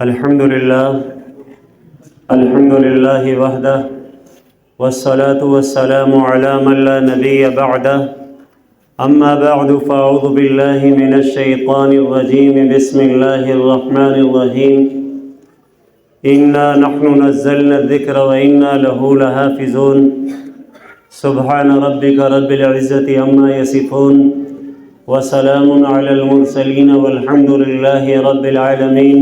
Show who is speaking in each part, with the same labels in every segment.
Speaker 1: الحمد لله وحده والصلاة والسلام على من لا نبي بعده أما بعد فأعوذ بالله من الشيطان الرجيم بسم الله الرحمن الرحيم إنا نحن نزلنا الذكر وإنا له لحافظون سبحان ربك رب العزة عما يصفون وسلام على المرسلين والحمد لله رب العالمين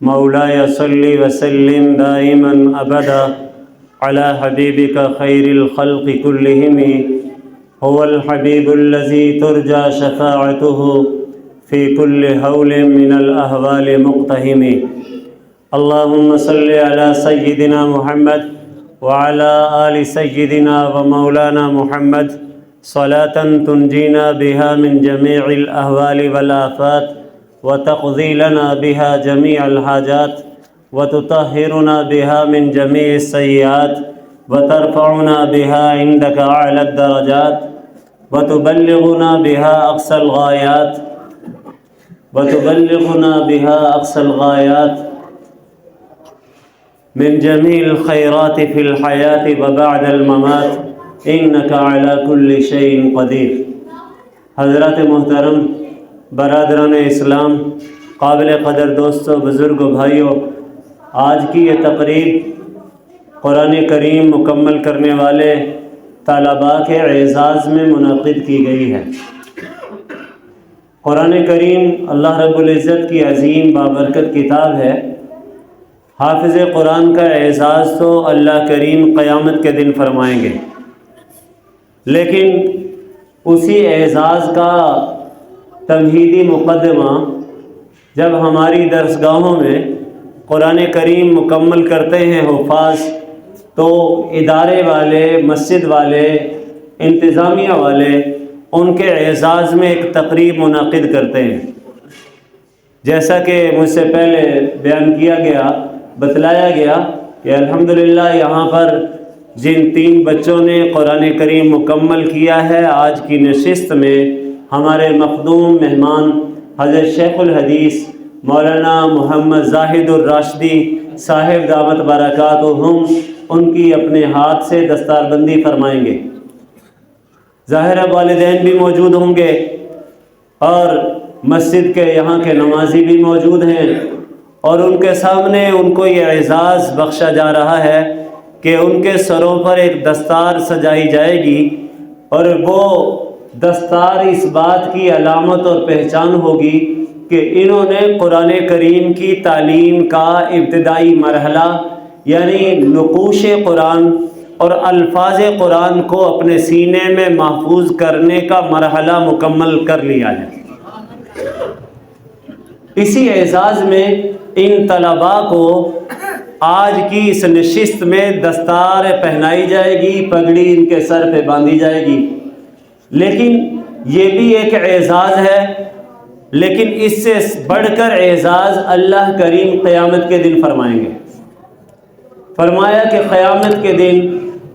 Speaker 1: مولاي صل وسلم دائما أبدا على حبيبك خير الخلق كلهم هو الحبيب الذي ترجى شفاعته في كل هول من الأهوال مقتهم اللهم صل على سيدنا محمد وعلى آل سيدنا ومولانا محمد صلاة تنجينا بها من جميع الأهوال والآفات وتقضي لنا بها جميع الحاجات وتطهرنا بها من جميع السيئات وترفعنا بها عندك أعلى الدرجات وتبلغنا بها أقصى الغايات من جميع الخيرات في الحياة وبعد الممات إنك على كل شيء قدير۔ حضرات محترم، برادران اسلام، قابل قدر دوستوں، بزرگوں، بھائیوں، آج کی یہ تقریب قرآن کریم مکمل کرنے والے طلباء کے اعزاز میں منعقد کی گئی ہے۔ قرآن کریم اللہ رب العزت کی عظیم بابرکت کتاب ہے۔ حافظ قرآن کا اعزاز تو اللہ کریم قیامت کے دن فرمائیں گے، لیکن اسی اعزاز کا تمہیدی مقدمہ جب ہماری درسگاہوں میں قرآن کریم مکمل کرتے ہیں حفاظ، تو ادارے والے، مسجد والے، انتظامیہ والے ان کے اعزاز میں ایک تقریب منعقد کرتے ہیں۔ جیسا کہ مجھ سے پہلے بیان کیا گیا، بتلایا گیا کہ الحمدللہ یہاں پر جن 3 بچوں نے قرآن کریم مکمل کیا ہے، آج کی نشست میں ہمارے مخدوم مہمان حضرت شیخ الحدیث مولانا محمد زاہد الراشدی صاحب دامت برکاتہم ان کی اپنے ہاتھ سے دستار بندی فرمائیں گے۔ ظاہر والدین بھی موجود ہوں گے اور مسجد کے یہاں کے نمازی بھی موجود ہیں، اور ان کے سامنے ان کو یہ اعزاز بخشا جا رہا ہے کہ ان کے سروں پر ایک دستار سجائی جائے گی، اور وہ دستار اس بات کی علامت اور پہچان ہوگی کہ انہوں نے قرآن کریم کی تعلیم کا ابتدائی مرحلہ یعنی نقوش قرآن اور الفاظ قرآن کو اپنے سینے میں محفوظ کرنے کا مرحلہ مکمل کر لیا ہے۔ اسی اعزاز میں ان طلباء کو آج کی اس نشست میں دستار پہنائی جائے گی، پگڑی ان کے سر پہ باندھی جائے گی۔ لیکن یہ بھی ایک اعزاز ہے، لیکن اس سے بڑھ کر اعزاز اللہ کریم قیامت کے دن فرمائیں گے۔ فرمایا کہ قیامت کے دن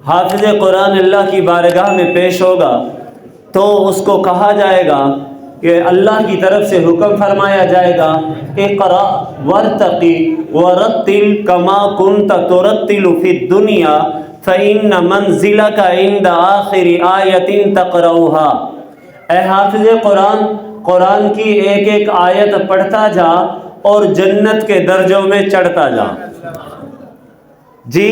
Speaker 1: حافظ قرآن اللہ کی بارگاہ میں پیش ہوگا تو اس کو کہا جائے گا کہ اللہ کی طرف سے حکم فرمایا جائے گا، اقرأ وارتقی ورتل کما کنت ترتل فی الدنیا فإن منزلک عند آخر آیت تقرأها۔ اے حافظ قرآن، قرآن کی ایک ایک آیت پڑھتا جا اور جنت کے درجوں میں چڑھتا جا۔ جی،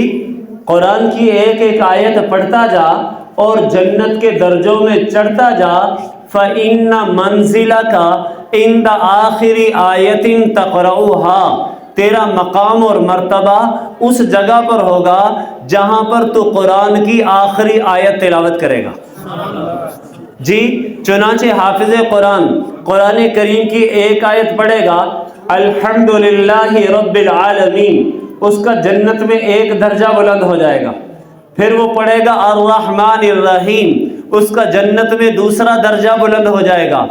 Speaker 1: قرآن کی ایک ایک آیت پڑھتا جا اور جنت کے درجوں میں چڑھتا جا، فَإِنَّ مَنزِلَكَ عِنْدَ آخِرِ آیَةٍ تَقْرَؤُهَا، تیرا مقام اور مرتبہ اس جگہ پر ہوگا جہاں پر تو قرآن کی آخری آیت تلاوت کرے گا۔ جی، چنانچہ حافظ قرآن قرآن کریم کی ایک آیت پڑھے گا، الحمدللہ رب العالمین، اس کا جنت میں ایک درجہ بلند ہو جائے گا۔ پھر وہ پڑھے گا الرحمن الرحیم، اس کا جنت میں دوسرا درجہ بلند ہو جائے گا۔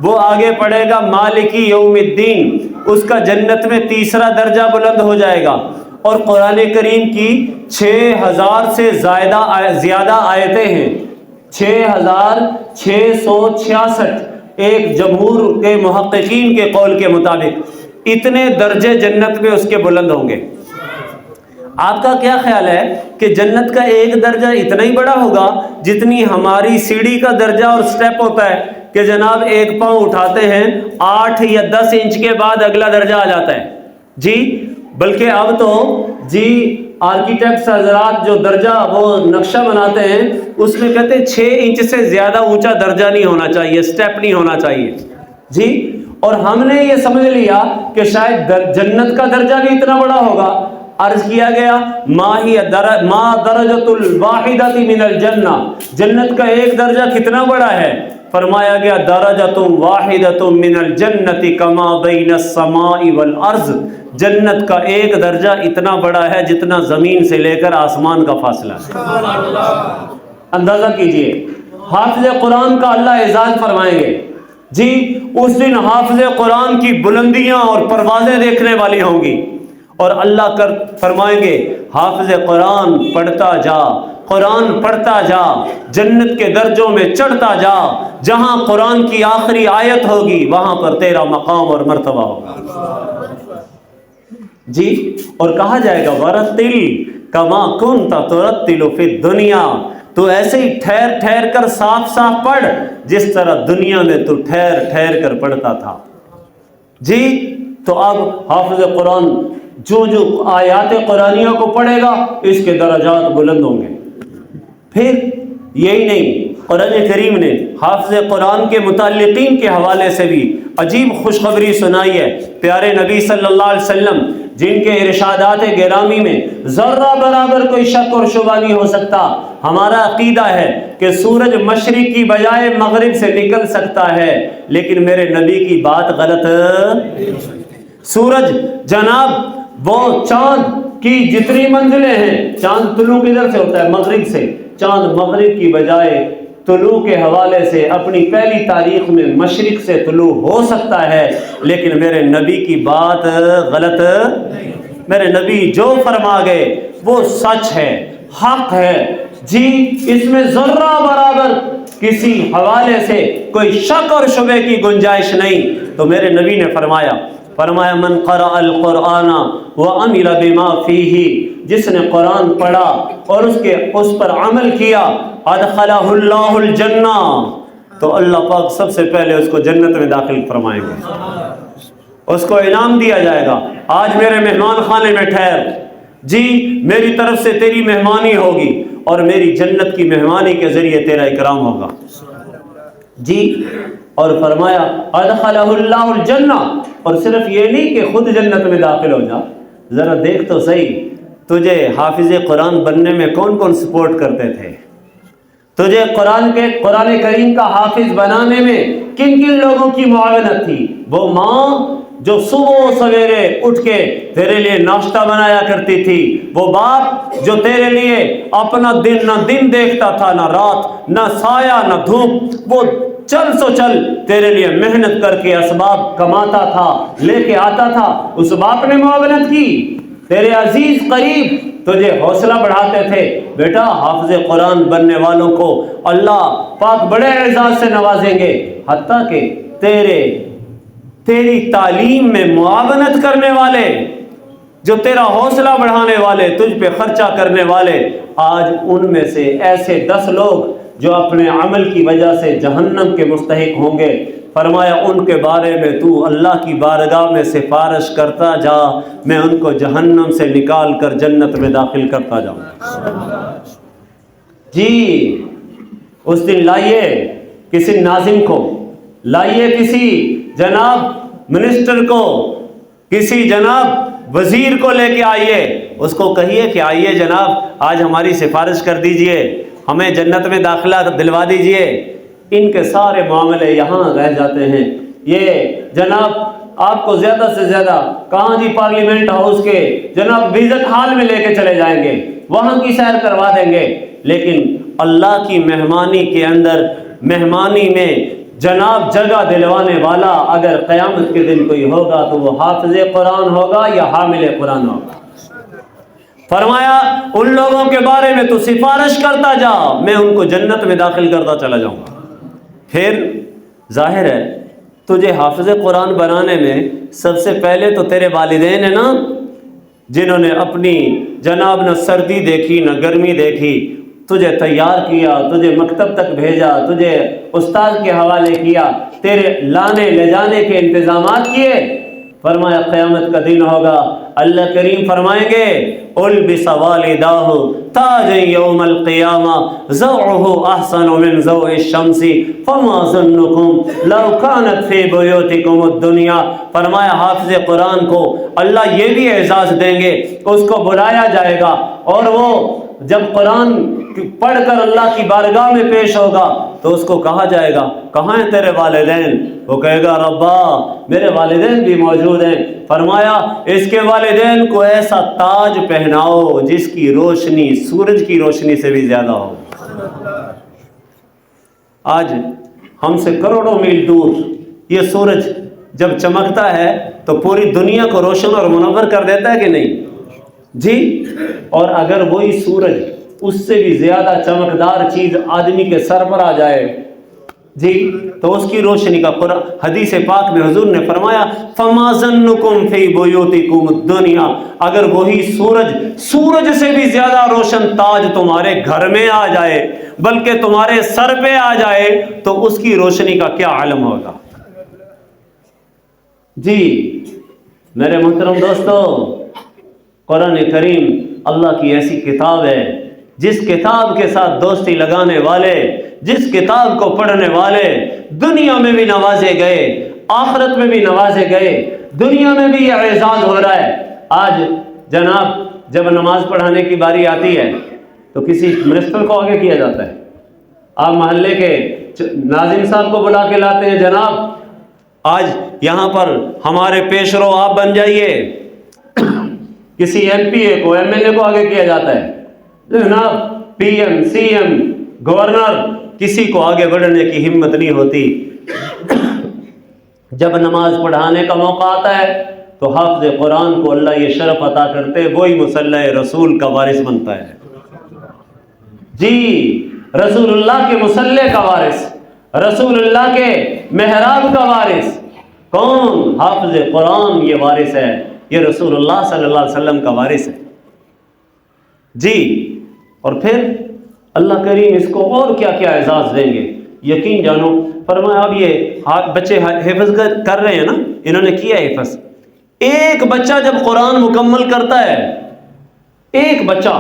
Speaker 1: وہ آگے پڑھے گا مالکی یوم الدین، اس کا جنت میں تیسرا درجہ بلند ہو جائے گا۔ اور قرآن کریم کی 6000 سے زیادہ آیتیں ہیں، 6666 ایک جمہور کے محققین کے قول کے مطابق۔ اتنے درجے جنت میں اس کے بلند ہوں گے۔ آپ کا کیا خیال ہے کہ جنت کا ایک درجہ اتنا ہی بڑا ہوگا جتنی ہماری سیڑھی کا درجہ اور سٹیپ ہوتا ہے کہ جناب ایک پاؤں اٹھاتے ہیں 8 یا 10 انچ کے بعد اگلا درجہ آ جاتا ہے جی؟ بلکہ اب تو جی آرکیٹیکٹس حضرات جو درجہ وہ نقشہ بناتے ہیں اس میں کہتے ہیں 6 انچ سے زیادہ اونچا درجہ نہیں ہونا چاہیے، سٹیپ نہیں ہونا چاہیے جی۔ اور ہم نے یہ سمجھ لیا کہ شاید جنت کا درجہ بھی اتنا بڑا ہوگا۔ عرض کیا گیا ما درجۃ الواحدۃ من الجنہ، جنت کا ایک درجہ کتنا بڑا ہے؟ فرمایا گیا درجۃ واحدۃ من الجنۃ کما بین السماء والارض، جنت کا ایک درجہ اتنا بڑا ہے جتنا زمین سے لے کر آسمان کا فاصلہ ہے۔ اندازہ کیجئے حافظ قرآن کا اللہ اعزاز فرمائیں گے جی، اس دن حافظ قرآن کی بلندیاں اور پروازیں دیکھنے والی ہوں گی، اور اللہ فرمائیں گے حافظ قرآن پڑھتا جا، قرآن پڑھتا جا، جنت کے درجوں میں چڑھتا جا، جہاں قرآن کی آخری آیت ہوگی وہاں پر تیرا مقام اور مرتبہ ہوگا جی۔ اور کہا جائے گا ورتل کما کنت ترتل فی الدنیا، تو ایسے ہی ٹھہر ٹھہر کر صاف صاف پڑھ جس طرح دنیا میں تو ٹھہر ٹھہر کر پڑھتا تھا جی۔ تو اب حافظ قرآن جو آیات قرآنیہ کو پڑھے گا اس کے درجات بلند ہوں گے۔ پھر یہی نہیں، قرآن کریم نے حافظ قرآن کے متعلقین کے حوالے سے بھی عجیب خوشخبری سنائی ہے۔ پیارے نبی صلی اللہ علیہ وسلم جن کے ارشادات گرامی میں ذرہ برابر کوئی شک اور شبہ نہیں ہو سکتا، ہمارا عقیدہ ہے کہ سورج مشرق کی بجائے مغرب سے نکل سکتا ہے، لیکن میرے نبی کی بات غلط۔ سورج جناب وہ چاند کی جتنی منزلیں ہیں، چاند طلوع کدھر سے ہوتا ہے؟ مغرب سے۔ چاند مغرب کی بجائے طلوع کے حوالے سے اپنی پہلی تاریخ میں مشرق سے طلوع ہو سکتا ہے، لیکن میرے نبی کی بات غلط۔ میرے نبی جو فرما گئے وہ سچ ہے، حق ہے جی، اس میں ذرہ برابر کسی حوالے سے کوئی شک اور شبہ کی گنجائش نہیں۔ تو میرے نبی نے فرمایا من قرأ القرآن وعمل بما فیہ، جس نے قرآن پڑھا اور اس پر عمل کیا، ادخلہ اللہ الجنہ، تو اللہ پاک سب سے پہلے اس کو جنت میں داخل فرمائیں گے، اس کو انعام دیا جائے گا۔ آج میرے مہمان خانے میں ٹھہر جی، میری طرف سے تیری مہمانی ہوگی اور میری جنت کی مہمانی کے ذریعے تیرا اکرام ہوگا جی۔ اور فرمایا ادخلہ اللہ الجنہ، اور صرف یہ نہیں کہ خود جنت میں داخل ہو جا، ذرا دیکھ تو صحیح تجھے حافظ قرآن بننے میں کون کون سپورٹ کرتے تھے، تجھے قرآن کریم کا حافظ بنانے میں کن کن لوگوں کی معاونت تھی۔ وہ ماں جو صبح سویرے اٹھ کے تیرے لیے ناشتہ بنایا کرتی تھی، وہ باپ جو تیرے لیے اپنا دن نہ دن دیکھتا تھا، نہ رات، نہ سایہ نہ دھوپ، وہ چل سو چل تیرے لیے محنت کر کے اسباب کماتا تھا، لے کے آتا تھا، اس باپ نے معاونت کی۔ تیرے عزیز قریب تجھے حوصلہ بڑھاتے تھے، بیٹا حافظ قرآن بننے والوں کو اللہ پاک بڑے اعزاز سے نوازیں گے، حتیٰ کہ تیری تعلیم میں معاونت کرنے والے، جو تیرا حوصلہ بڑھانے والے، تجھ پہ خرچہ کرنے والے، آج ان میں سے ایسے 10 لوگ جو اپنے عمل کی وجہ سے جہنم کے مستحق ہوں گے، فرمایا ان کے بارے میں تو اللہ کی بارگاہ میں سفارش کرتا جا، میں ان کو جہنم سے نکال کر جنت میں داخل کرتا جاؤں جی۔ اس دن لائیے کسی ناظم کو، لائیے کسی جناب منسٹر کو، کسی جناب وزیر کو لے کے آئیے، اس کو کہیے کہ آئیے جناب آج ہماری سفارش کر دیجئے، ہمیں جنت میں داخلہ دلوا دیجئے۔ ان کے سارے معاملے یہاں رہ جاتے ہیں۔ یہ جناب آپ کو زیادہ سے زیادہ کہاں جی پارلیمنٹ ہاؤس کے جناب وزٹ ہال میں لے کے چلے جائیں گے، وہاں کی سیر کروا دیں گے، لیکن اللہ کی مہمانی کے اندر، مہمانی میں جناب جگہ دلوانے والا اگر قیامت کے دن کوئی ہوگا تو وہ حافظ قرآن ہوگا یا حامل قرآن ہوگا۔ فرمایا ان لوگوں کے بارے میں تو سفارش کرتا جا، میں ان کو جنت میں داخل کرتا چلا جاؤں گا۔ پھر ظاہر ہے تجھے حافظ قرآن بنانے میں سب سے پہلے تو تیرے والدین ہیں نا، جنہوں نے اپنی جناب نہ سردی دیکھی نہ گرمی دیکھی، تجھے تیار کیا، تجھے مکتب تک بھیجا، تجھے استاد کے حوالے کیا، تیرے لانے لے جانے کے انتظامات کیے۔ فرمایا قیامت کا دن ہوگا، اللہ کریم فرمائیں گے البس والداہ تاج یوم القیامہ ضوءہ احسن من ضوء الشمس فما ظنکم لو کانت فی بیوتکم الدنیا۔ فرمایا حافظ قرآن کو اللہ یہ بھی اعزاز دیں گے، اس کو بلایا جائے گا اور وہ جب قرآن پڑھ کر اللہ کی بارگاہ میں پیش ہوگا تو اس کو کہا جائے گا کہاں ہیں تیرے والدین؟ وہ کہے گا ربا میرے والدین بھی موجود ہیں۔ فرمایا اس کے والدین کو ایسا تاج پہناؤ جس کی روشنی سورج کی روشنی سے بھی زیادہ ہو۔ آج ہم سے کروڑوں میل دور یہ سورج جب چمکتا ہے تو پوری دنیا کو روشن اور منور کر دیتا ہے کہ نہیں جی؟ اور اگر وہی سورج اس سے بھی زیادہ چمکدار چیز آدمی کے سر پر آ جائے جی تو اس کی روشنی کا قرآن حدیث پاک میں حضور نے فرمایا فما ظنکم فی بیوتکم الدنیا، اگر وہی سورج سے بھی زیادہ روشن تاج تمہارے گھر میں آ جائے بلکہ تمہارے سر پہ آ جائے تو اس کی روشنی کا کیا عالم ہوگا جی؟ میرے محترم دوستو، قرآن کریم اللہ کی ایسی کتاب ہے جس کتاب کے ساتھ دوستی لگانے والے، جس کتاب کو پڑھنے والے دنیا میں بھی نوازے گئے، آخرت میں بھی نوازے گئے، دنیا میں بھی یہ اعزاز ہو رہا ہے۔ آج جناب جب نماز پڑھانے کی باری آتی ہے تو کسی منسٹر کو آگے کیا جاتا ہے، آپ محلے کے ناظم صاحب کو بلا کے لاتے ہیں، جناب آج یہاں پر ہمارے پیش رو آپ بن جائیے۔ کسی ایم پی اے کو ایم ایل اے کو آگے کیا جاتا ہے، جناب PM CM governor, کسی کو آگے بڑھنے کی ہمت نہیں ہوتی۔ جب نماز پڑھانے کا موقع آتا ہے تو حافظ قرآن کو اللہ یہ شرف عطا کرتے وہی مصلی رسول کا وارث بنتا ہے جی، رسول اللہ کے مصلی کا وارث، رسول اللہ کے محراب کا وارث کون؟ حافظ قرآن یہ وارث ہے، یہ رسول اللہ صلی اللہ علیہ وسلم کا وارث ہے جی۔ اور پھر اللہ کریم اس کو اور کیا کیا اعزاز دیں گے، یقین جانو۔ فرمایا اب یہ بچے حفظ کر رہے ہیں نا، انہوں نے کیا حفظ، ایک بچہ جب قرآن مکمل کرتا ہے، ایک بچہ،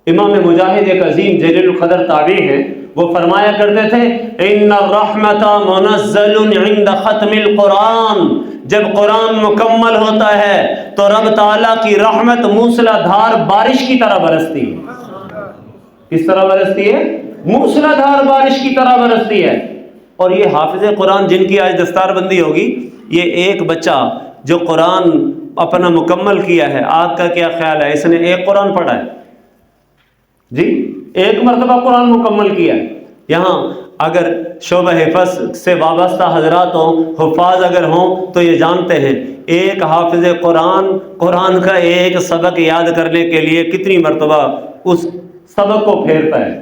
Speaker 1: امام مجاہد ایک عظیم جلیل القدر تابعی ہیں، وہ فرمایا کرتے تھے ان الرحمت منزل عند ختم القرآن، جب قرآن مکمل ہوتا ہے تو رب تعالیٰ کی رحمت موسلا دھار بارش کی طرح برستی ہے۔ کس طرح برستی ہے؟ موسلا دھار بارش کی طرح برستی ہے۔ اور یہ حافظ قرآن جن کی آج دستار بندی ہوگی، یہ ایک بچہ جو قرآن اپنا مکمل کیا ہے، آپ کا کیا خیال ہے اس نے ایک قرآن پڑھا ہے جی؟ ایک مرتبہ قرآن مکمل کیا ہے۔ یہاں اگر شعبہ حفظ سے وابستہ حضرات ہوں، حفاظ اگر ہوں تو یہ جانتے ہیں ایک حافظ قرآن کا ایک سبق یاد کرنے کے لیے کتنی مرتبہ اس سبق کو پھیرتا ہے۔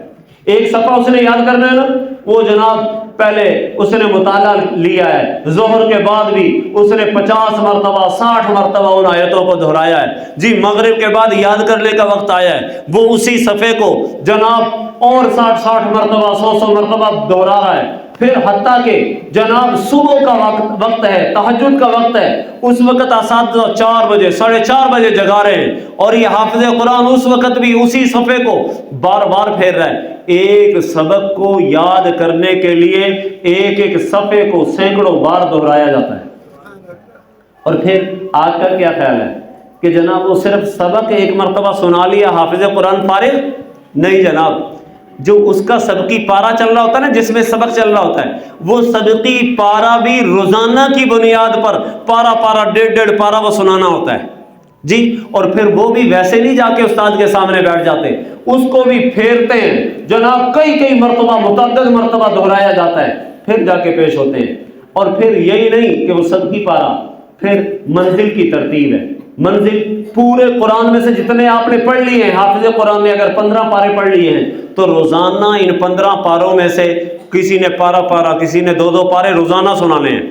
Speaker 1: ایک صفحہ اس نے یاد کرنا ہے نا، وہ جناب پہلے اس نے مطالعہ لیا ہے، ظہر کے بعد بھی اس نے 50 مرتبہ 60 مرتبہ ان آیتوں کو دہرایا ہے جی۔ مغرب کے بعد یاد کرنے کا وقت آیا ہے، وہ اسی صفحے کو جناب اور 60 مرتبہ 100 مرتبہ دہرا رہا ہے۔ پھر حتیٰ کہ جناب صبح کا وقت ہے، تہجد کا وقت ہے، اس وقت اساتذہ 4 بجے 4:30 بجے جگا رہے ہیں اور یہ حافظ قرآن اس وقت بھی اسی صفحے کو بار بار پھیر رہا ہے۔ ایک سبق کو یاد کرنے کے لیے ایک صفحے کو سینکڑوں بار دہرایا جاتا ہے۔ اور پھر آج کا کیا خیال ہے کہ جناب وہ صرف سبق ایک مرتبہ سنا لیا، حافظ قرآن فارغ نہیں جناب، جو اس کا سبقی پارا چل رہا ہوتا ہے نا، جس میں سبق چل رہا ہوتا ہے، وہ سبقی پارا بھی روزانہ کی بنیاد پر پارا 1.5 پارا وہ سنانا ہوتا ہے جی۔ اور پھر وہ بھی ویسے نہیں جا کے استاد کے سامنے بیٹھ جاتے، اس کو بھی پھیرتے ہیں جناب، کئی مرتبہ متعدد مرتبہ دہرایا جاتا ہے، پھر جا کے پیش ہوتے ہیں۔ اور پھر یہی نہیں کہ وہ سبقی پارا، پھر منزل کی ترتیب ہے۔ منزل پورے قرآن میں سے جتنے آپ نے پڑھ لیے ہیں، حافظ قرآن نے اگر 15 پارے پڑھ لیے ہیں تو روزانہ ان 15 پاروں میں سے کسی نے پارا کسی نے 2 پارے روزانہ سنانے ہیں۔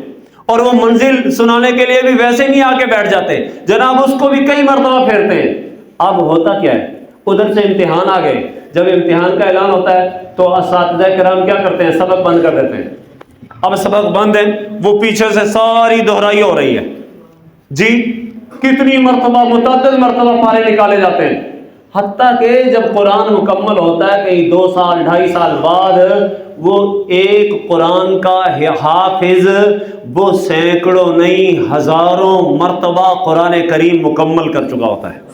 Speaker 1: اور وہ منزل سنانے کے لیے بھی ویسے نہیں آ کے بیٹھ جاتے جناب، اس کو بھی کئی مرتبہ پھیرتے ہیں۔ اب ہوتا کیا ہے، ادھر سے امتحان آ گئے، جب امتحان کا اعلان ہوتا ہے تو اساتذہ کرام کیا کرتے ہیں، سبق بند کر دیتے ہیں۔ اب سبق بند ہے، وہ پیچھے سے ساری دہرائی ہو رہی ہے جی، کتنی مرتبہ، متعدد مرتبہ پارے نکالے جاتے ہیں، حتیٰ کہ جب قرآن مکمل ہوتا ہے کہیں 2 سال 2.5 سال بعد، وہ ایک قرآن کا حافظ وہ سینکڑوں نہیں ہزاروں مرتبہ قرآن کریم مکمل کر چکا ہوتا ہے۔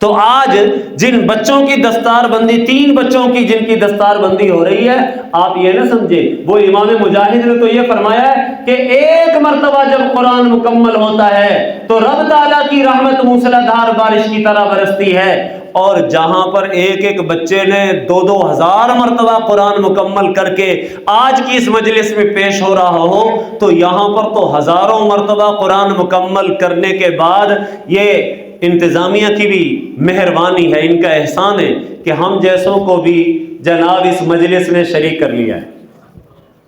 Speaker 1: تو آج جن بچوں کی دستار بندی، 3 بچوں کی جن کی دستار بندی ہو رہی ہے، آپ یہ نہ سمجھے، وہ امام مجاہد نے تو یہ فرمایا ہے کہ ایک مرتبہ جب قرآن مکمل ہوتا ہے تو رب تعالیٰ کی رحمت موسلادھار بارش کی طرح برستی ہے، اور جہاں پر ایک بچے نے 2-2 ہزار مرتبہ قرآن مکمل کر کے آج کی اس مجلس میں پیش ہو رہا ہو، تو یہاں پر تو ہزاروں مرتبہ قرآن مکمل کرنے کے بعد یہ انتظامیہ کی بھی مہربانی ہے، ان کا احسان ہے کہ ہم جیسوں کو بھی جناب اس مجلس میں شریک کر لیا ہے،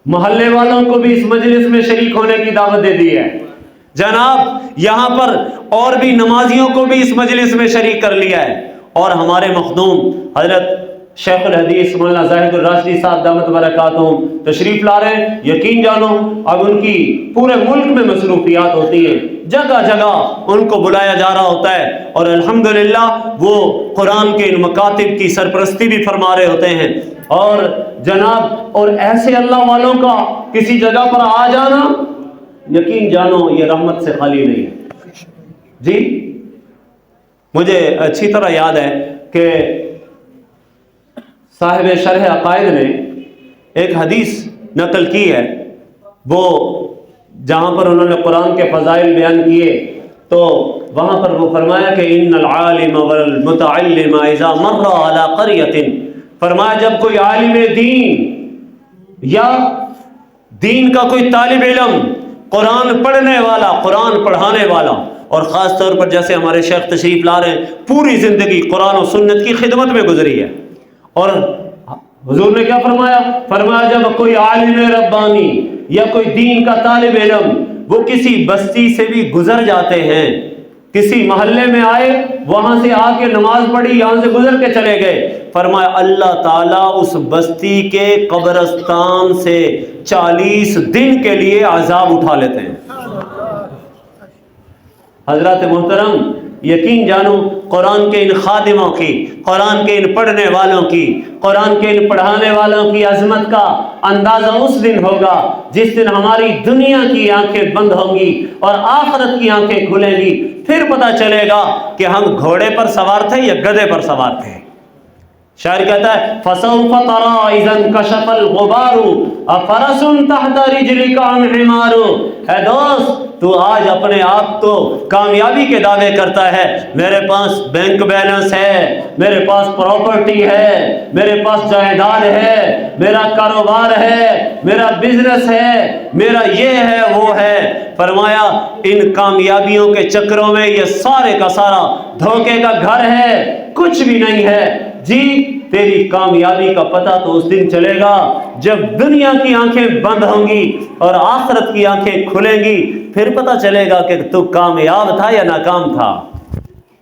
Speaker 1: محلے والوں کو بھی اس مجلس میں شریک ہونے کی دعوت دے دی ہے جناب، یہاں پر اور بھی نمازیوں کو بھی اس مجلس میں شریک کر لیا ہے، اور ہمارے مخدوم حضرت شیخ الحدیث مولانا زاہد الراشدی صاحب دامت برکاتہم تشریف لا رہے ہیں۔ یقین جانو اب ان کی پورے ملک میں مصروفیات ہوتی ہیں، جگہ جگہ ان کو بلایا جا رہا ہوتا ہے، اور الحمدللہ وہ قرآن کے ان مکاتب کی سرپرستی بھی فرما رہے ہوتے ہیں، اور جناب اور ایسے اللہ والوں کا کسی جگہ پر آ جانا، یقین جانو یہ رحمت سے خالی نہیں ہے جی۔ مجھے اچھی طرح یاد ہے کہ صاحب شرح عقائد نے ایک حدیث نقل کی ہے، وہ جہاں پر انہوں نے قرآن کے فضائل بیان کیے تو وہاں پر وہ فرمایا کہ ان العالم والمتعلم اذا مر على قرية، فرمایا جب کوئی عالم دین یا دین کا کوئی طالب علم، قرآن پڑھنے والا، قرآن پڑھانے والا، اور خاص طور پر جیسے ہمارے شیخ تشریف لا رہے ہیں، پوری زندگی قرآن و سنت کی خدمت میں گزری ہے، اور حضور نے کیا فرمایا، فرمایا جب کوئی عالم ربانی یا کوئی دین کا طالب علم وہ کسی بستی سے بھی گزر جاتے ہیں، کسی محلے میں آئے، وہاں سے آ کے نماز پڑھی، یہاں سے گزر کے چلے گئے، فرمایا اللہ تعالیٰ اس بستی کے قبرستان سے 40 دن کے لیے عذاب اٹھا لیتے ہیں۔ حضرات محترم، یقین جانو قرآن کے ان خادموں کی، قرآن کے ان پڑھنے والوں کی، قرآن کے ان پڑھانے والوں کی عظمت کا اندازہ اس دن ہوگا جس دن ہماری دنیا کی آنکھیں بند ہوں گی اور آخرت کی آنکھیں کھلیں گی، پھر پتہ چلے گا کہ ہم گھوڑے پر سوار تھے یا گدھے پر سوار تھے۔ شاعر کہتا ہے فَسَوْفَ تَرَىٰ إِذَا انْكَشَفَ الْغُبَارُ أَفَرَسٌ تَحْتَ رِجْلِكَ أَمْ حِمَارُ۔ اے دوست، تو آج اپنے آپ تو کامیابی کے دعوے کرتا ہے، میرے پاس بینک بیلنس ہے، میرے پاس پراپرٹی ہے، میرے پاس جائیداد ہے، میرا کاروبار ہے، میرا بزنس ہے، میرا یہ ہے وہ ہے۔ فرمایا ان کامیابیوں کے چکروں میں یہ سارے کا سارا دھوکے کا گھر ہے، کچھ بھی نہیں ہے جی۔ تیری کامیابی کا پتہ تو اس دن چلے گا جب دنیا کی آنکھیں بند ہوں گی اور آخرت کی آنکھیں کھلیں گی، پھر پتہ چلے گا کہ تو کامیاب تھا یا ناکام تھا۔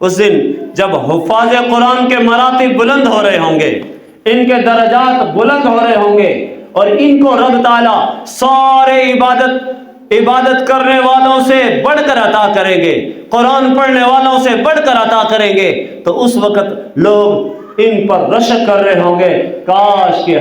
Speaker 1: اس دن جب حفاظ قرآن کے مراتب بلند ہو رہے ہوں گے، ان کے درجات بلند ہو رہے ہوں گے، اور ان کو رب تعالیٰ سارے عبادت کرنے والوں سے بڑھ کر عطا کریں گے، قرآن پڑھنے والوں سے بڑھ کر عطا کریں گے، تو اس وقت لوگ ان پر رشک کر رہے ہوں گے، کاش کہ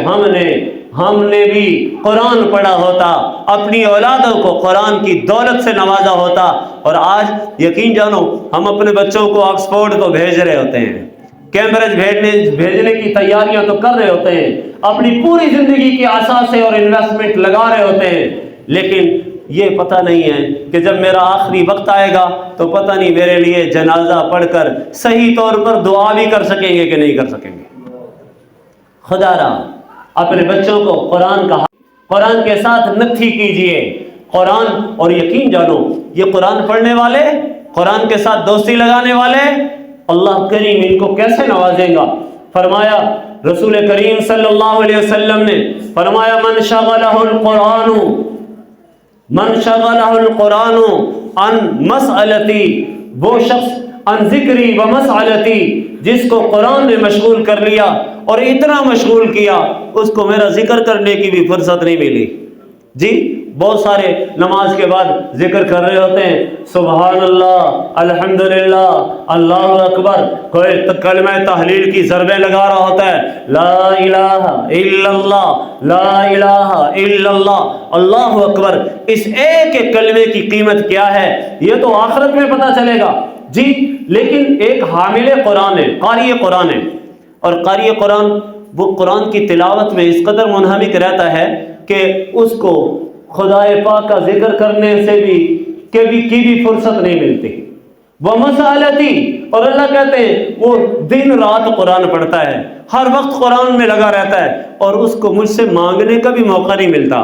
Speaker 1: ہم نے بھی قرآن پڑھا ہوتا، اپنی اولادوں کو قرآن کی دولت سے نوازا ہوتا۔ اور آج یقین جانو ہم اپنے بچوں کو آکسفورڈ کو بھیج رہے ہوتے ہیں، کیمبرج بھیجنے کی تیاریاں تو کر رہے ہوتے ہیں، اپنی پوری زندگی کی اثاثے اور انویسٹمنٹ لگا رہے ہوتے ہیں، لیکن یہ پتہ نہیں ہے کہ جب میرا آخری وقت آئے گا تو پتہ نہیں میرے لیے جنازہ پڑھ کر صحیح طور پر دعا بھی کر سکیں گے کہ نہیں کر سکیں گے۔ خدا را اپنے بچوں کو قرآن کے ساتھ نتھی کیجئے، قرآن، اور یقین جانو یہ قرآن پڑھنے والے، قرآن کے ساتھ دوستی لگانے والے، اللہ کریم ان کو کیسے نوازے گا۔ فرمایا رسول کریم صلی اللہ علیہ وسلم نے فرمایا من شغلہ القرآن من شغلہ القرآن عن مسألتی، وہ شخص عن ذکری و مسألتی، جس کو قرآن نے مشغول کر لیا اور اتنا مشغول کیا اس کو میرا ذکر کرنے کی بھی فرصت نہیں ملی۔ جی بہت سارے نماز کے بعد ذکر کر رہے ہوتے ہیں، سبحان اللہ، الحمدللہ، اللہ اکبر، کوئی کلمہ تحلیل کی ضربیں لگا رہا ہوتا ہے، لا الہ الا اللہ، لا الہ الا اللہ، اللہ اکبر۔ اس ایک ایک کلمے کی قیمت کیا ہے یہ تو آخرت میں پتہ چلے گا جی۔ لیکن ایک حامل قرآن ہے، قاری قرآن ہے، اور قاری قرآن وہ قرآن کی تلاوت میں اس قدر منہمک رہتا ہے کہ اس کو خدائے پاک کا ذکر کرنے سے بھی کی بھی فرصت نہیں ملتی۔ وہ مسالتی، اور اللہ کہتے ہیں وہ دن رات قرآن پڑھتا ہے، ہر وقت قرآن میں لگا رہتا ہے، اور اس کو مجھ سے مانگنے کا بھی موقع نہیں ملتا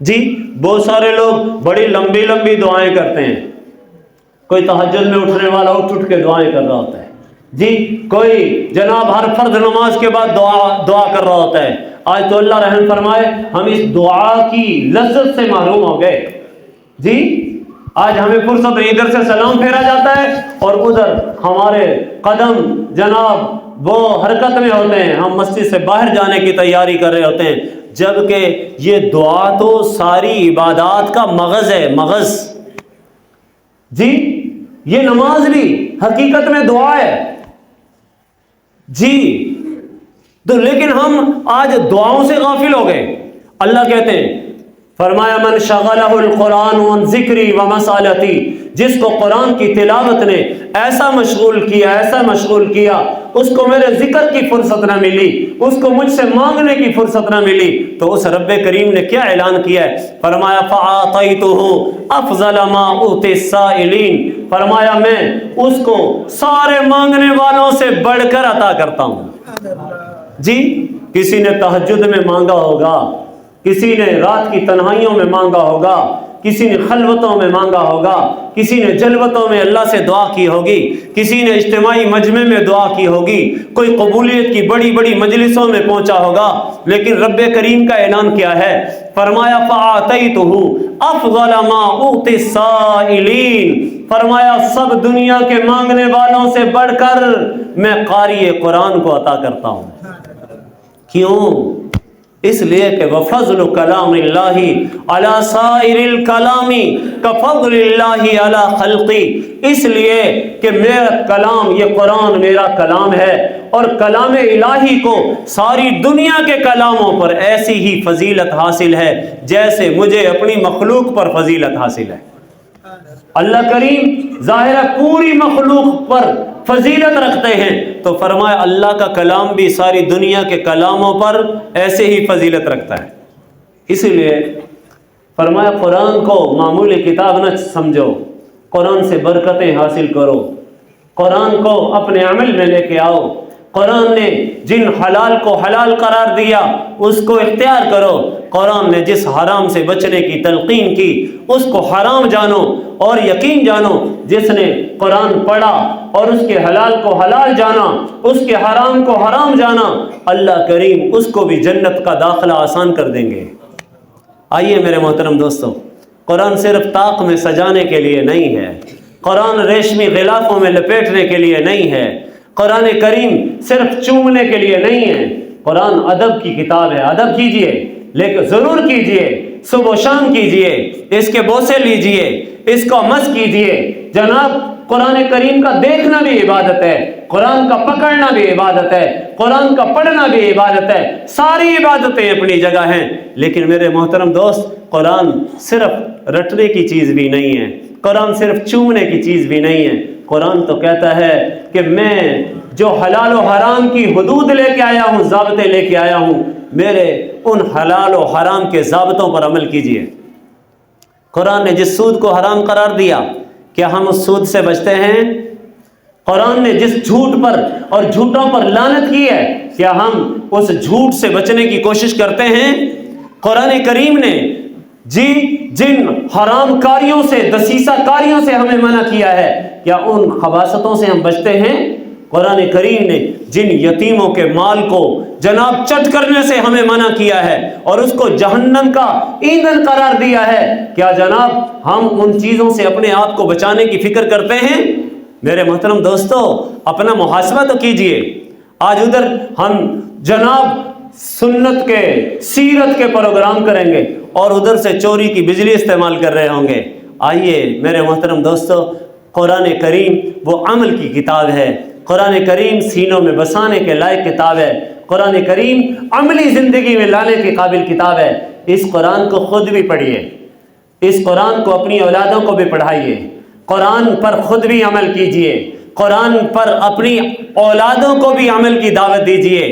Speaker 1: جی۔ بہت سارے لوگ بڑی لمبی لمبی دعائیں کرتے ہیں، کوئی تہجد میں اٹھنے والا اٹھ کے دعائیں کر رہا ہوتا ہے جی، کوئی جناب ہر فرض نماز کے بعد دعا کر رہا ہوتا ہے۔ آج تو اللہ رحم فرمائے ہم اس دعا کی لذت سے محروم ہو گئے جی۔ آج ہمیں فرصت ادھر سے سلام پھیرا جاتا ہے اور ادھر ہمارے قدم جناب وہ حرکت میں ہوتے ہیں، ہم مسجد سے باہر جانے کی تیاری کر رہے ہوتے ہیں، جبکہ یہ دعا تو ساری عبادات کا مغز ہے، مغز جی۔ یہ نماز بھی حقیقت میں دعا ہے جی، تو لیکن ہم آج دعاؤں سے غافل ہو گئے۔ اللہ کہتے ہیں، فرمایا من شغلہ القرآن عن ذکری و مسالتی، جس کو قرآن کی تلاوت نے ایسا مشغول کیا، ایسا مشغول کیا، اس کو میرے ذکر کی فرصت نہ ملی، اس کو مجھ سے مانگنے کی فرصت نہ ملی، تو اس رب کریم نے کیا اعلان کیا ہے؟ فرمایا فَأَعْطَيْتُهُ أَفْضَلَ مَا أُوتِي السَّائِلِينَ، فرمایا میں اس کو سارے مانگنے والوں سے بڑھ کر عطا کرتا ہوں جی۔ کسی نے تہجد میں مانگا ہوگا، کسی نے رات کی تنہائیوں میں مانگا ہوگا، کسی نے خلوتوں میں مانگا ہوگا، کسی نے جلوتوں میں اللہ سے دعا کی ہوگی، کسی نے اجتماعی مجمع میں دعا کی ہوگی، کوئی قبولیت کی بڑی بڑی مجلسوں میں پہنچا ہوگا، لیکن رب کریم کا اعلان کیا ہے؟ فرمایا فَآتَيْتُهُ أَفْضَلَ مَا أُوتِي السَّائِلِينَ، فرمایا سب دنیا کے مانگنے والوں سے بڑھ کر میں قاری قرآن کو عطا کرتا ہوں۔ کیوں؟ اس لیے کہ وَفَضْلُ كَلَامِ اللَّهِ عَلَى سَائِرِ الْكَلَامِ كَفَضْلِ اللَّهِ عَلَى خَلْقِهِ، اس لیے کہ میرا کلام، یہ قرآن میرا کلام ہے، اور کلام الہی کو ساری دنیا کے کلاموں پر ایسی ہی فضیلت حاصل ہے جیسے مجھے اپنی مخلوق پر فضیلت حاصل ہے۔ اللہ کریم ظاہر ہے پوری مخلوق پر فضیلت رکھتے ہیں، تو فرمایا اللہ کا کلام بھی ساری دنیا کے کلاموں پر ایسے ہی فضیلت رکھتا ہے۔ اسی لیے فرمایا قرآن کو معمولی کتاب نہ سمجھو، قرآن سے برکتیں حاصل کرو، قرآن کو اپنے عمل میں لے کے آؤ۔ قرآن نے جن حلال کو حلال قرار دیا اس کو اختیار کرو، قرآن نے جس حرام سے بچنے کی تلقین کی اس کو حرام جانو، اور یقین جانو جس نے قرآن پڑھا اور اس کے حلال کو حلال جانا، اس کے حرام کو حرام جانا، اللہ کریم اس کو بھی جنت کا داخلہ آسان کر دیں گے۔ آئیے میرے محترم دوستو، قرآن صرف طاق میں سجانے کے لیے نہیں ہے، قرآن ریشمی غلافوں میں لپیٹنے کے لیے نہیں ہے، قرآن کریم صرف چومنے کے لیے نہیں ہے، قرآن ادب کی کتاب ہے۔ ادب کیجئے، لیکن ضرور کیجئے، صبح و شام کیجئے، اس کے بوسے لیجئے، اس کو مس کیجئے جناب۔ قرآن کریم کا دیکھنا بھی عبادت ہے، قرآن کا پکڑنا بھی عبادت ہے، قرآن کا پڑھنا بھی عبادت ہے، ساری عبادتیں اپنی جگہ ہیں۔ لیکن میرے محترم دوست، قرآن صرف رٹنے کی چیز بھی نہیں ہے، قرآن صرف چومنے کی چیز بھی نہیں ہے۔ قرآن تو کہتا ہے کہ میں جو حلال و حرام کی حدود لے کے آیا ہوں، ضابطے لے کے آیا ہوں، میرے ان حلال و حرام کے ضابطوں پر عمل کیجئے۔ قرآن نے جس سود کو حرام قرار دیا، کیا ہم اس سود سے بچتے ہیں؟ قرآن نے جس جھوٹ پر اور جھوٹوں پر لعنت کی ہے، کیا ہم اس جھوٹ سے بچنے کی کوشش کرتے ہیں؟ قرآن کریم نے جن حرام کاریوں سے، دسیسہ کاریوں سے ہمیں منع کیا ہے، کیا ان خباثتوں سے ہم بچتے ہیں؟ قرآن کریم نے جن یتیموں کے مال کو جناب چٹ کرنے سے ہمیں منع کیا ہے اور اس کو جہنم کا ایندھن قرار دیا ہے، کیا جناب ہم ان چیزوں سے اپنے آپ کو بچانے کی فکر کرتے ہیں؟ میرے محترم دوستو، اپنا محاسبہ تو کیجئے۔ آج ادھر ہم جناب سنت کے، سیرت کے پروگرام کریں گے اور ادھر سے چوری کی بجلی استعمال کر رہے ہوں گے۔ آئیے میرے محترم دوستو، قرآن کریم وہ عمل کی کتاب ہے، قرآن کریم سینوں میں بسانے کے لائق کتاب ہے، قرآن کریم عملی زندگی میں لانے کی قابل کتاب ہے۔ اس قرآن کو خود بھی پڑھیے، اس قرآن کو اپنی اولادوں کو بھی پڑھائیے، قرآن پر خود بھی عمل کیجئے، قرآن پر اپنی اولادوں کو بھی عمل کی دعوت دیجئے،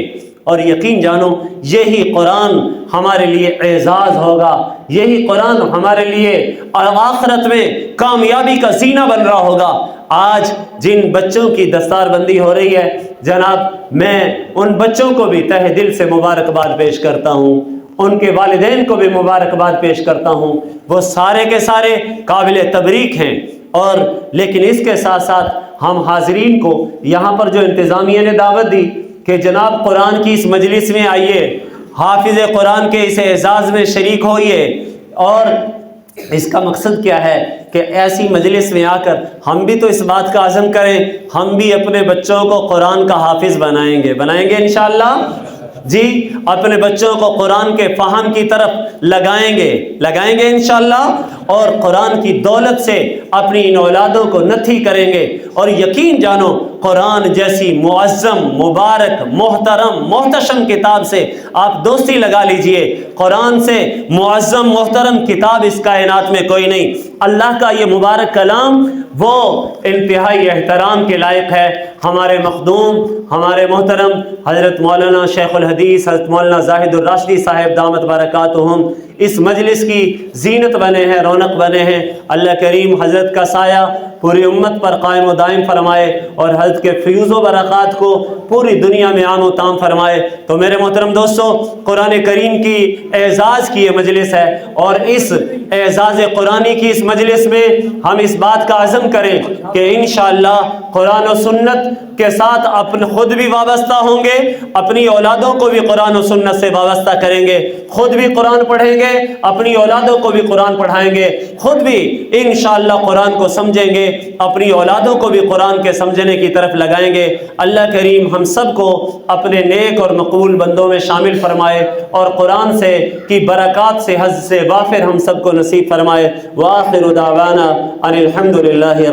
Speaker 1: اور یقین جانو یہی قرآن ہمارے لیے اعزاز ہوگا، یہی قرآن ہمارے لیے آخرت میں کامیابی کا زینہ بن رہا ہوگا۔ آج جن بچوں کی دستار بندی ہو رہی ہے جناب، میں ان بچوں کو بھی تہ دل سے مبارکباد پیش کرتا ہوں، ان کے والدین کو بھی مبارکباد پیش کرتا ہوں، وہ سارے کے سارے قابل تبریک ہیں۔ اور لیکن اس کے ساتھ ساتھ ہم حاضرین کو یہاں پر جو انتظامیہ نے دعوت دی کہ جناب قرآن کی اس مجلس میں آئیے، حافظ قرآن کے اس اعزاز میں شریک ہوئیے، اور اس کا مقصد کیا ہے کہ ایسی مجلس میں آ کر ہم بھی تو اس بات کا عزم کریں، ہم بھی اپنے بچوں کو قرآن کا حافظ بنائیں گے انشاءاللہ۔ جی، اپنے بچوں کو قرآن کے فہم کی طرف لگائیں گے انشاءاللہ، اور قرآن کی دولت سے اپنی ان اولادوں کو نتھی کریں گے۔ اور یقین جانو قرآن جیسی معظم، مبارک، محترم، محتشم کتاب سے آپ دوستی لگا لیجئے۔ قرآن سے معظم محترم کتاب اس کائنات میں کوئی نہیں۔ اللہ کا یہ مبارک کلام وہ انتہائی احترام کے لائق ہے۔ ہمارے مخدوم، ہمارے محترم حضرت مولانا شیخ الحدیث حضرت مولانا زاہد الراشدی صاحب دامت برکاتہم اس مجلس کی زینت بنے ہیں، رونق بنے ہیں۔ اللہ کریم حضرت کا سایہ پوری امت پر قائم و دائم فرمائے اور حضرت کے فیوز و برکات کو پوری دنیا میں عام و تام فرمائے۔ تو میرے محترم دوستو، قرآن کریم کی اعزاز کی یہ مجلس ہے، اور اس اعزاز قرآنی کی اس مجلس میں ہم اس بات کا عزم کریں کہ انشاءاللہ قرآن و سنت کے ساتھ اپنے خود بھی وابستہ ہوں گے، اپنی اولادوں کو بھی قرآن و سنت سے وابستہ کریں گے، خود بھی قرآن پڑھیں گے، اپنی اولادوں کو بھی قرآن پڑھائیں گے، خود بھی انشاءاللہ قرآن کو سمجھیں گے، اپنی اولادوں کو بھی قرآن کے سمجھنے کی طرف لگائیں گے۔ اللہ کریم ہم سب کو اپنے نیک اور مقبول بندوں میں شامل فرمائے، اور قرآن سے کی برکات سے حظ سے وافر ہم سب کو نصیب فرمائے۔ وآخر دعوانا ان الحمد للہ